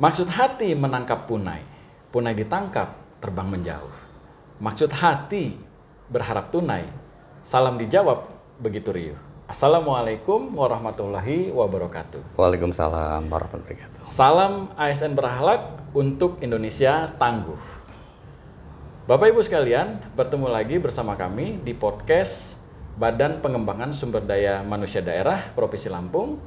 Maksud hati menangkap punai, punai ditangkap terbang menjauh. Maksud hati berharap tunai, salam dijawab begitu riuh. Assalamualaikum warahmatullahi wabarakatuh. Waalaikumsalam warahmatullahi wabarakatuh. Salam ASN berakhlak untuk Indonesia tangguh. Bapak Ibu sekalian, bertemu lagi bersama kami di podcast Badan Pengembangan Sumber Daya Manusia Daerah Provinsi Lampung,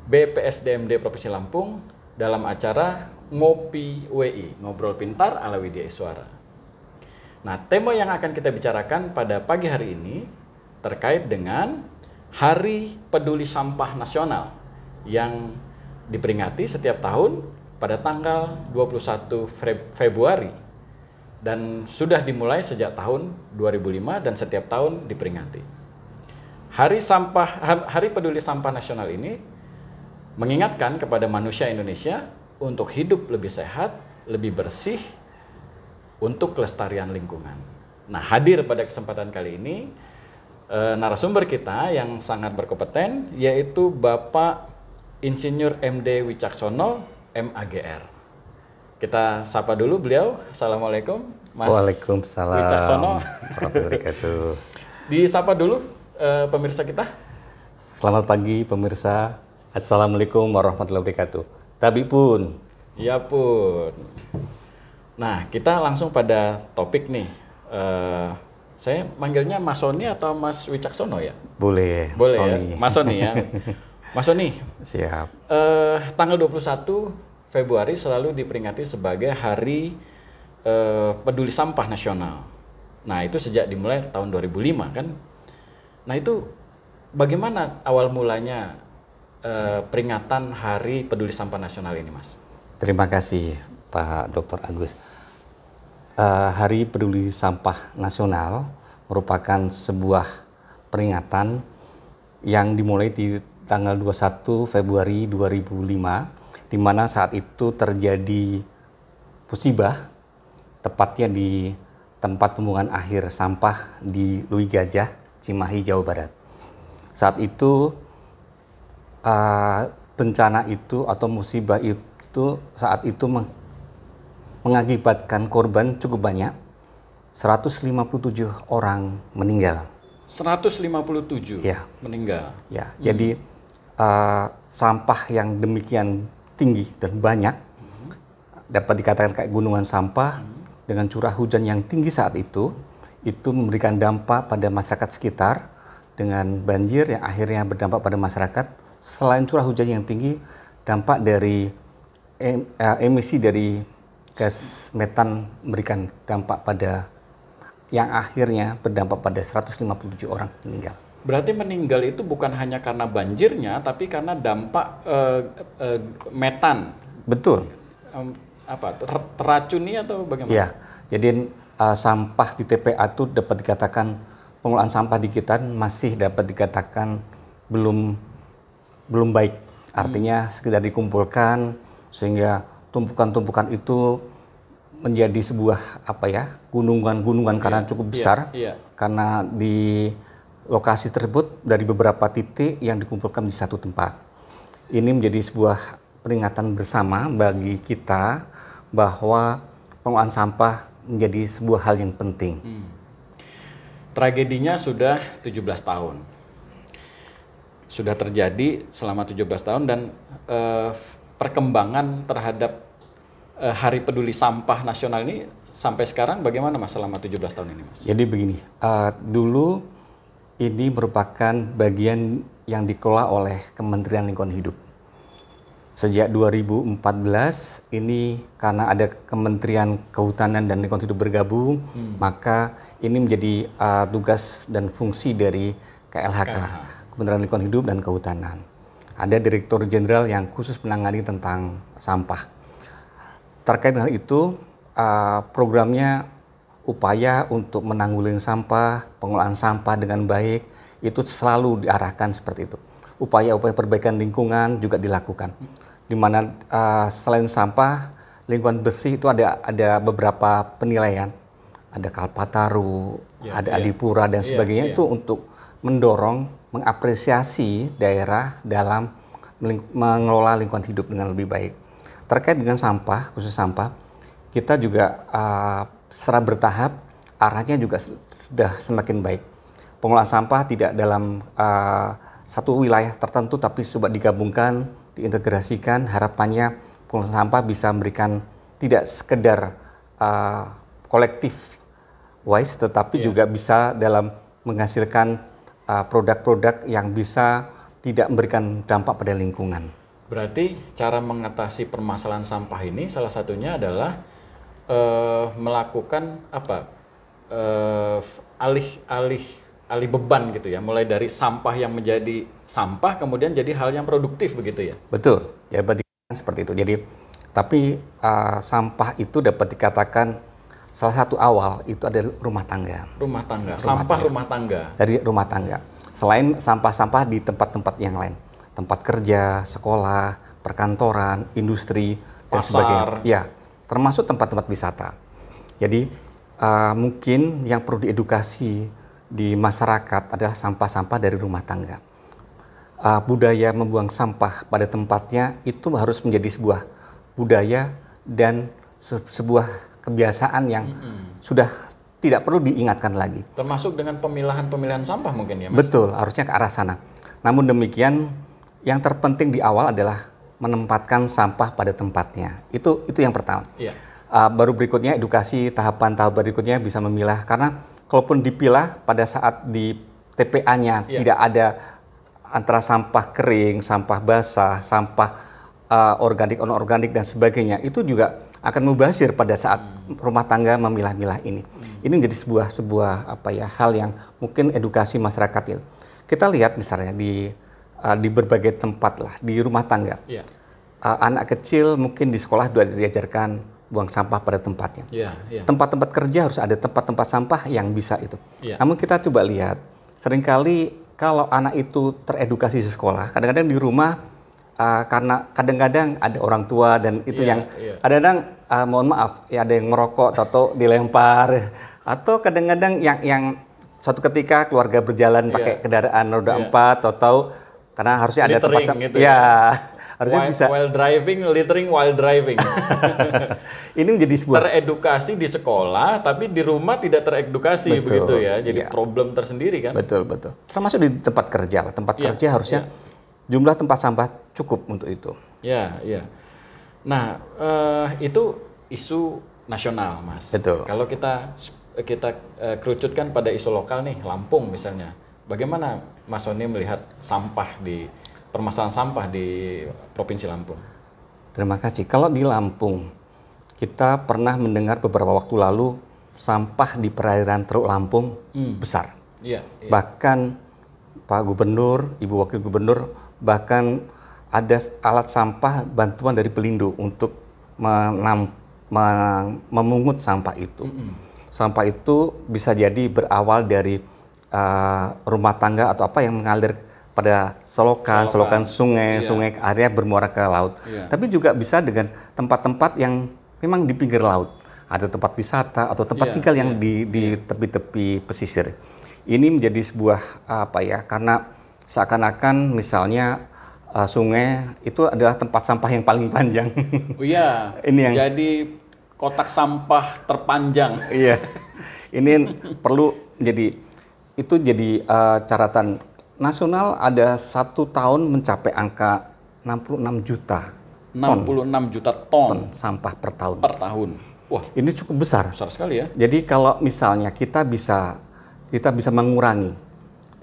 BPSDMD Provinsi Lampung, dalam acara Ngopi WI, Ngobrol Pintar ala Widya Iswara. Nah, tema yang akan kita bicarakan pada pagi hari ini terkait dengan Hari Peduli Sampah Nasional yang diperingati setiap tahun pada tanggal 21 Februari dan sudah dimulai sejak tahun 2005 dan setiap tahun diperingati. Hari Peduli Sampah Nasional ini mengingatkan kepada manusia Indonesia untuk hidup lebih sehat, lebih bersih, untuk kelestarian lingkungan. Nah, hadir pada kesempatan kali ini narasumber kita yang sangat berkompeten, yaitu Bapak Insinyur MD Wicaksono, MAGR. Kita sapa dulu beliau. Assalamualaikum, Mas Waalaikumsalam Wicaksono. warahmatullahi wabarakatuh. Disapa dulu pemirsa kita. Selamat pagi pemirsa. Assalamualaikum warahmatullahi wabarakatuh. Tapi pun. Ya pun. Nah, kita langsung pada topik nih. Saya manggilnya Mas Soni atau Mas Wicaksono ya? Boleh. Boleh Sony. ya? Mas Soni ya. Mas Soni. Siap. Tanggal 21 Februari selalu diperingati sebagai Hari Peduli Sampah Nasional. Nah, itu sejak dimulai tahun 2005 kan. Nah, itu bagaimana awal mulanya peringatan Hari Peduli Sampah Nasional ini, Mas? Terima kasih Pak Dr. Agus. Hari Peduli Sampah Nasional merupakan sebuah peringatan yang dimulai di tanggal 21 Februari 2005, di mana saat itu terjadi musibah, tepatnya di tempat pembuangan akhir sampah di Lui Gajah, Cimahi, Jawa Barat. Saat itu bencana itu atau musibah itu saat itu mengakibatkan korban cukup banyak, 157 orang meninggal. 157 ya. Meninggal. Ya, jadi sampah yang demikian tinggi dan banyak, dapat dikatakan kayak gunungan sampah dengan curah hujan yang tinggi saat itu memberikan dampak pada masyarakat sekitar dengan banjir yang akhirnya berdampak pada masyarakat. Selain curah hujan yang tinggi, dampak dari emisi dari gas metan memberikan dampak pada yang akhirnya berdampak pada 157 orang meninggal. Berarti meninggal itu bukan hanya karena banjirnya, tapi karena dampak metan. Betul. Teracuni atau bagaimana? Ya, jadi sampah di TPA itu dapat dikatakan pengelolaan sampah di kita masih dapat dikatakan belum baik. Artinya sekedar dikumpulkan sehingga tumpukan-tumpukan itu menjadi sebuah gunungan-gunungan karena cukup besar. Karena di lokasi tersebut dari beberapa titik yang dikumpulkan di satu tempat. Ini menjadi sebuah peringatan bersama bagi kita bahwa pengelolaan sampah menjadi sebuah hal yang penting. Tragedinya sudah 17 tahun. Sudah terjadi selama 17 tahun dan perkembangan terhadap Hari Peduli Sampah Nasional ini sampai sekarang bagaimana, Mas, selama 17 tahun ini, Mas? Jadi begini, dulu ini merupakan bagian yang dikelola oleh Kementerian Lingkungan Hidup. Sejak 2014 ini karena ada Kementerian Kehutanan dan Lingkungan Hidup bergabung, maka ini menjadi tugas dan fungsi dari KLHK, Kementerian Lingkungan Hidup dan Kehutanan. Ada Direktur Jenderal yang khusus menangani tentang sampah. Terkait dengan itu, programnya upaya untuk menanggulangi sampah, pengelolaan sampah dengan baik, itu selalu diarahkan seperti itu. Upaya-upaya perbaikan lingkungan juga dilakukan. Di mana selain sampah, lingkungan bersih itu ada beberapa penilaian. Ada Kalpataru, ada Adipura dan sebagainya, itu untuk mendorong, mengapresiasi daerah dalam mengelola lingkungan hidup dengan lebih baik. terkait dengan sampah, khusus sampah, kita juga secara bertahap arahnya juga sudah semakin baik. Pengolahan sampah tidak dalam satu wilayah tertentu, tapi coba digabungkan, diintegrasikan. Harapannya pengolahan sampah bisa memberikan tidak sekedar kolektif wise, tetapi juga bisa dalam menghasilkan produk-produk yang bisa tidak memberikan dampak pada lingkungan. Berarti cara mengatasi permasalahan sampah ini salah satunya adalah melakukan alih beban gitu ya, mulai dari sampah yang menjadi sampah kemudian jadi hal yang produktif begitu ya. Betul, ya berarti seperti itu. Jadi tapi sampah itu dapat dikatakan salah satu awal itu ada rumah tangga. Sampah rumah tangga. Dari rumah tangga. Selain sampah-sampah di tempat-tempat yang lain, tempat kerja, sekolah, perkantoran, industri, dan sebagainya. Ya, termasuk tempat-tempat wisata. Jadi mungkin yang perlu diedukasi di masyarakat adalah sampah-sampah dari rumah tangga. Budaya membuang sampah pada tempatnya itu harus menjadi sebuah budaya dan sebuah kebiasaan yang sudah tidak perlu diingatkan lagi. Termasuk dengan pemilahan sampah mungkin ya, Mas? Betul, harusnya ke arah sana. Namun demikian, yang terpenting di awal adalah menempatkan sampah pada tempatnya. Itu yang pertama. Iya. Baru berikutnya edukasi, tahap berikutnya bisa memilah. Karena kalaupun dipilah pada saat di TPA-nya tidak ada antara sampah kering, sampah basah, sampah organik, non-organik dan sebagainya, itu juga akan mubazir pada saat rumah tangga memilah-milah ini. Ini menjadi sebuah hal yang mungkin edukasi masyarakat itu. Kita lihat misalnya di berbagai tempat lah di rumah tangga. Yeah. Anak kecil mungkin di sekolah sudah diajarkan buang sampah pada tempatnya. Tempat-tempat kerja harus ada tempat-tempat sampah yang bisa itu. Namun kita coba lihat, seringkali kalau anak itu teredukasi di sekolah, kadang-kadang di rumah karena kadang-kadang ada orang tua dan itu yang kadang-kadang mohon maaf ya, ada yang merokok atau dilempar, atau kadang-kadang yang suatu ketika keluarga berjalan pakai kendaraan roda 4 atau karena harusnya ada tempat sampah gitu harusnya bisa while driving. Ini menjadi sebuah teredukasi di sekolah tapi di rumah tidak teredukasi. Betul, begitu ya, jadi problem tersendiri kan. Betul termasuk di tempat kerja lah, kerja harusnya jumlah tempat sampah cukup untuk itu. Nah, itu isu nasional, Mas. Betul. Kalau kita kerucutkan pada isu lokal nih, Lampung misalnya. Bagaimana Mas Sony melihat permasalahan sampah di Provinsi Lampung? Terima kasih. Kalau di Lampung, kita pernah mendengar beberapa waktu lalu sampah di perairan Teluk Lampung besar. Bahkan Pak Gubernur, Ibu Wakil Gubernur, bahkan ada alat sampah bantuan dari Pelindo untuk memungut sampah itu. Sampah itu bisa jadi berawal dari rumah tangga atau yang mengalir pada selokan sungai akhirnya bermuara ke laut. Tapi juga bisa dengan tempat-tempat yang memang di pinggir laut. Ada tempat wisata atau tempat tinggal yang di tepi-tepi pesisir. Ini menjadi sebuah karena seakan-akan misalnya sungai itu adalah tempat sampah yang paling panjang. Jadi kotak sampah terpanjang. Ini perlu jadi catatan nasional. Ada 1 tahun mencapai angka 66 juta ton sampah per tahun. Wah, ini cukup besar sekali ya. Jadi kalau misalnya kita bisa mengurangi.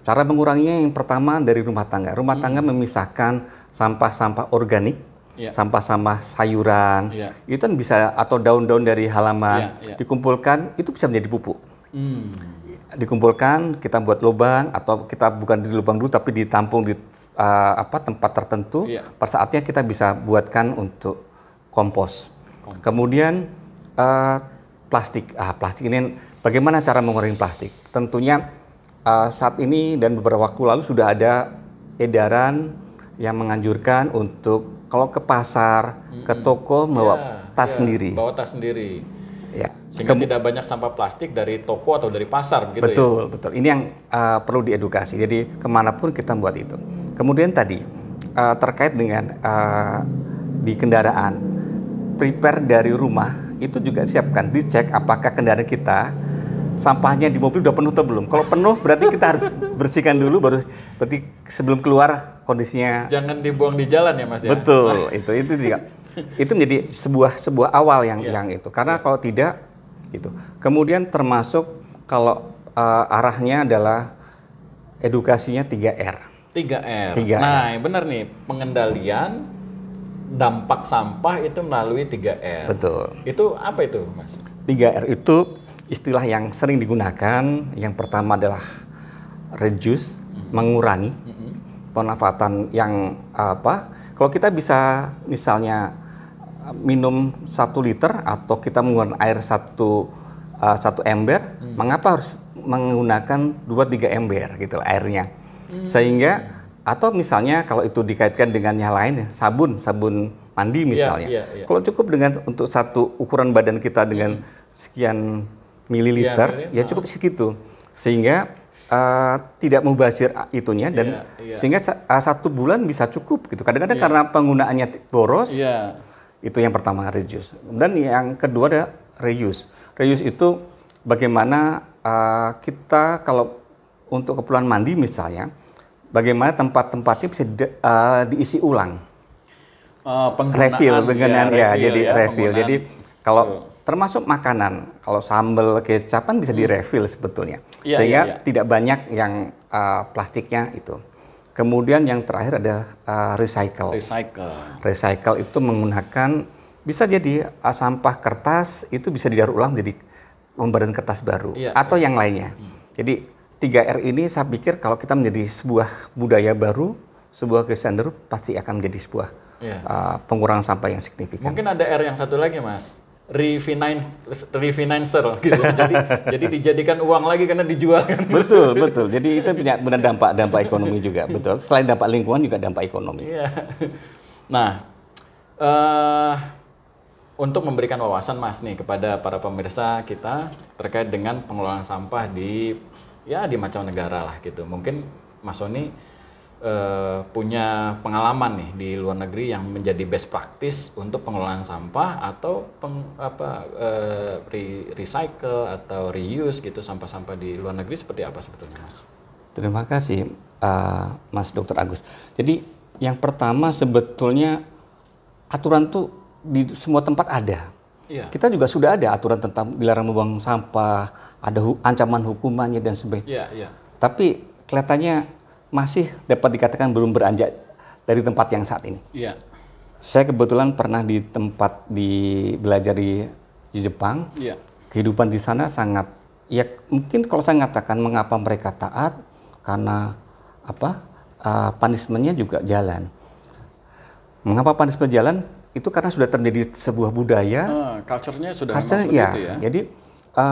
Cara menguranginya yang pertama dari rumah tangga. Rumah tangga memisahkan sampah-sampah organik, sampah-sampah sayuran, itu kan bisa, atau daun-daun dari halaman, dikumpulkan, itu bisa menjadi pupuk. Dikumpulkan, kita buat lubang, atau kita bukan di lubang dulu, tapi ditampung di tempat tertentu, pada saatnya kita bisa buatkan untuk kompos. Kemudian plastik. Plastik ini bagaimana cara mengurangi plastik? Tentunya saat ini dan beberapa waktu lalu sudah ada edaran yang menganjurkan untuk kalau ke pasar, ke toko bawa tas sendiri. Bawa tas sendiri. Sehingga tidak banyak sampah plastik dari toko atau dari pasar, begitu. Betul. Ini yang perlu diedukasi. Jadi kemanapun kita buat itu. Kemudian tadi terkait dengan di kendaraan. prepare dari rumah itu juga siapkan, dicek apakah kendaraan kita sampahnya di mobil udah penuh atau belum. Kalau penuh berarti kita harus bersihkan dulu, baru berarti sebelum keluar kondisinya. Jangan dibuang di jalan ya Mas ya. Betul, itu juga. Itu menjadi sebuah awal yang itu. Karena kalau tidak itu. Kemudian termasuk kalau arahnya adalah edukasinya 3R. 3R. 3R. Nah, benar nih, pengendalian dampak sampah itu melalui 3R. Betul. Itu apa itu, Mas? 3R itu istilah yang sering digunakan. Yang pertama adalah reduce, mengurangi pemanfaatan yang kalau kita bisa misalnya minum 1 liter atau kita menggunakan air satu ember, mengapa harus menggunakan 2-3 ember gitu airnya? Sehingga atau misalnya kalau itu dikaitkan dengan yang lain, sabun mandi misalnya. Kalau cukup dengan untuk satu ukuran badan kita dengan sekian mililiter, ya cukup segitu. Sehingga tidak mubazir itunya dan sehingga 1 bulan bisa cukup gitu. Kadang-kadang karena penggunaannya boros, itu yang pertama reduce. Dan yang kedua ada reuse. Reuse itu bagaimana kita kalau untuk keperluan mandi misalnya, bagaimana tempat-tempatnya bisa diisi ulang. Refill dengan jadi refill. Jadi kalau termasuk makanan, kalau sambal kecapan bisa direfill sebetulnya. Sehingga tidak banyak yang plastiknya itu. Kemudian yang terakhir ada recycle. Recycle itu menggunakan bisa jadi sampah kertas itu bisa didaur ulang menjadi lembaran kertas baru atau yang lainnya. Jadi 3R ini saya pikir kalau kita menjadi sebuah budaya baru, sebuah kebiasaan baru pasti akan menjadi sebuah pengurangan sampah yang signifikan. Mungkin ada R yang satu lagi Mas, refinancer gitu. Jadi dijadikan uang lagi karena dijual kan. Betul. Jadi itu punya benar dampak ekonomi juga, betul. Selain dampak lingkungan juga dampak ekonomi. Nah, untuk memberikan wawasan Mas nih kepada para pemirsa kita terkait dengan pengelolaan sampah di mancanegara lah gitu. Mungkin Mas Sony punya pengalaman nih di luar negeri yang menjadi best practice untuk pengelolaan sampah atau recycle atau reuse gitu sampah-sampah di luar negeri seperti apa sebetulnya Mas? Terima kasih Mas Dr. Agus. Jadi yang pertama sebetulnya aturan tuh di semua tempat ada. Kita juga sudah ada aturan tentang dilarang membuang sampah, ada ancaman hukumannya dan sebagainya. Tapi kelihatannya masih dapat dikatakan belum beranjak dari tempat yang saat ini. Saya kebetulan pernah di tempat belajar di Jepang. Kehidupan di sana sangat, mungkin kalau saya mengatakan mengapa mereka taat, karena punishment-nya juga jalan. Mengapa punishment jalan? Itu karena sudah terjadi sebuah budaya. Culture-nya sudah memang seperti itu ya. Jadi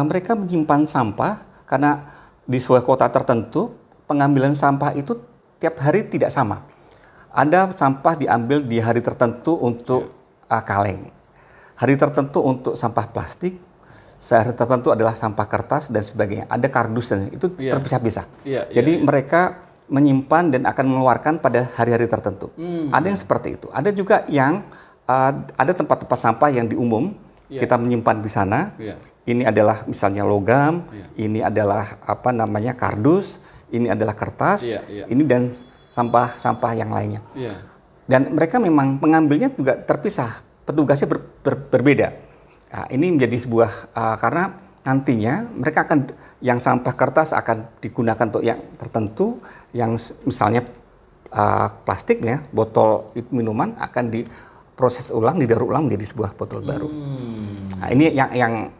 mereka menyimpan sampah karena di sebuah kota tertentu pengambilan sampah itu tiap hari tidak sama. Ada sampah diambil di hari tertentu untuk kaleng, hari tertentu untuk sampah plastik, hari tertentu adalah sampah kertas dan sebagainya. Ada kardus dan itu terpisah-pisah. Jadi mereka menyimpan dan akan mengeluarkan pada hari-hari tertentu. Ada yang seperti itu. Ada juga yang ada tempat-tempat sampah yang di umum kita menyimpan di sana. Ini adalah misalnya logam, ini adalah kardus, ini adalah kertas, ini dan sampah-sampah yang lainnya. Dan mereka memang mengambilnya juga terpisah, petugasnya berbeda. Nah, ini menjadi sebuah karena nantinya mereka akan yang sampah kertas akan digunakan untuk yang tertentu, yang misalnya plastiknya, botol minuman akan diproses ulang, didaur ulang menjadi sebuah botol baru. Nah, ini yang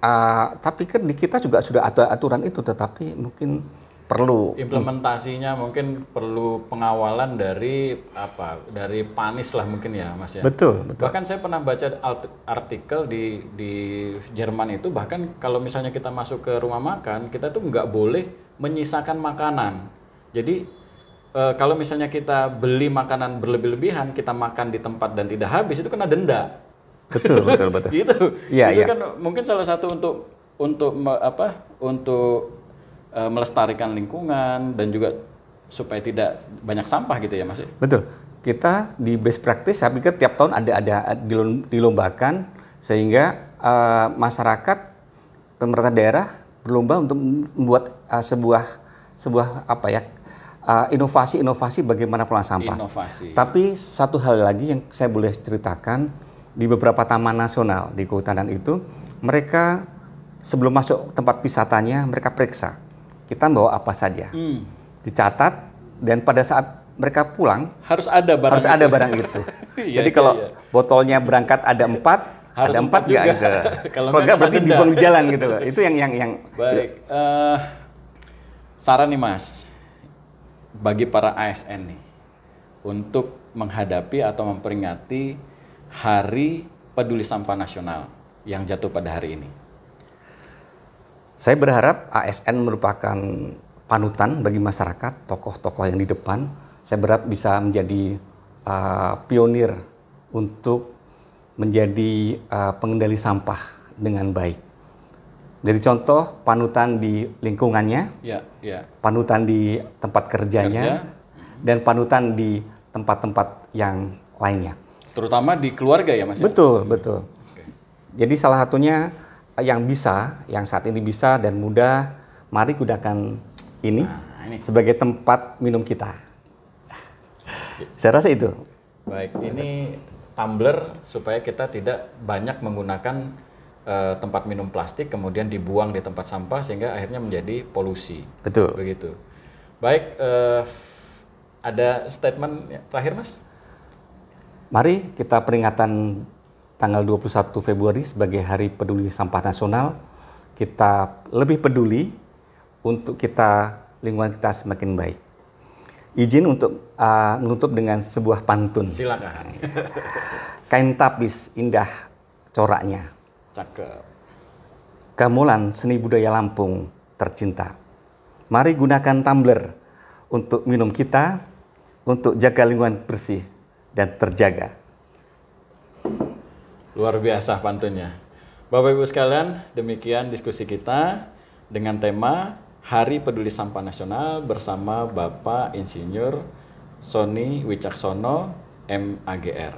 tapi kan di kita juga sudah ada aturan itu, tetapi mungkin perlu implementasinya, mungkin perlu pengawalan dari panis lah mungkin ya Mas ya. Betul. Bahkan saya pernah baca artikel di Jerman itu, bahkan kalau misalnya kita masuk ke rumah makan, kita tuh nggak boleh menyisakan makanan. Jadi kalau misalnya kita beli makanan berlebih-lebihan, kita makan di tempat dan tidak habis, itu kena denda. Betul. Gitu. Itu kan mungkin salah satu untuk melestarikan lingkungan dan juga supaya tidak banyak sampah gitu ya Mas. Betul. Kita di best practice saya pikir tiap tahun ada dilombakan Sehingga masyarakat, pemerintah daerah berlomba untuk membuat sebuah apa ya, inovasi bagaimana pengelolaan sampah. Inovasi. Tapi satu hal lagi yang saya boleh ceritakan, di beberapa taman nasional di kehutanan itu, mereka sebelum masuk tempat wisatanya mereka periksa kita bawa apa saja, dicatat, dan pada saat mereka pulang harus ada barang itu. Jadi kalau botolnya berangkat ada 4, harus ada 4 juga. Kalau enggak berarti dibuang di jalan gitu loh. Itu yang baik. Saran nih Mas, bagi para ASN nih untuk menghadapi atau memperingati Hari Peduli Sampah Nasional yang jatuh pada hari ini. Saya berharap ASN merupakan panutan bagi masyarakat, tokoh-tokoh yang di depan. Saya berharap bisa menjadi pionir untuk menjadi pengendali sampah dengan baik. Dari contoh panutan di lingkungannya, panutan di tempat kerjanya, dan panutan di tempat-tempat yang lainnya. Terutama di keluarga ya Mas? Betul. Okay. Jadi salah satunya yang saat ini bisa dan mudah, mari gunakan ini sebagai tempat minum kita. Saya rasa itu. Baik, ini tumbler supaya kita tidak banyak menggunakan tempat minum plastik kemudian dibuang di tempat sampah sehingga akhirnya menjadi polusi. Betul. Begitu. Baik, ada statement terakhir Mas? Mari kita peringatan tanggal 21 Februari sebagai Hari Peduli Sampah Nasional. Kita lebih peduli untuk lingkungan kita semakin baik. Izin untuk menutup dengan sebuah pantun. Silakan. Kain tapis indah coraknya. Cakep. Gamelan seni budaya Lampung tercinta. Mari gunakan tumbler untuk minum kita, untuk jaga lingkungan bersih dan terjaga. Luar biasa pantunnya. Bapak Ibu sekalian, demikian diskusi kita dengan tema Hari Peduli Sampah Nasional bersama Bapak Insinyur Sony Wicaksono, MAGR.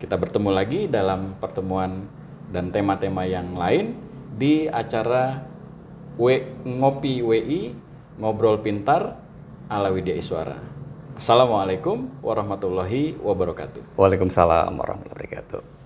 Kita bertemu lagi dalam pertemuan dan tema-tema yang lain di acara Ngopi WI, Ngobrol Pintar ala Widya Iswara. Assalamualaikum warahmatullahi wabarakatuh. Waalaikumsalam warahmatullahi wabarakatuh.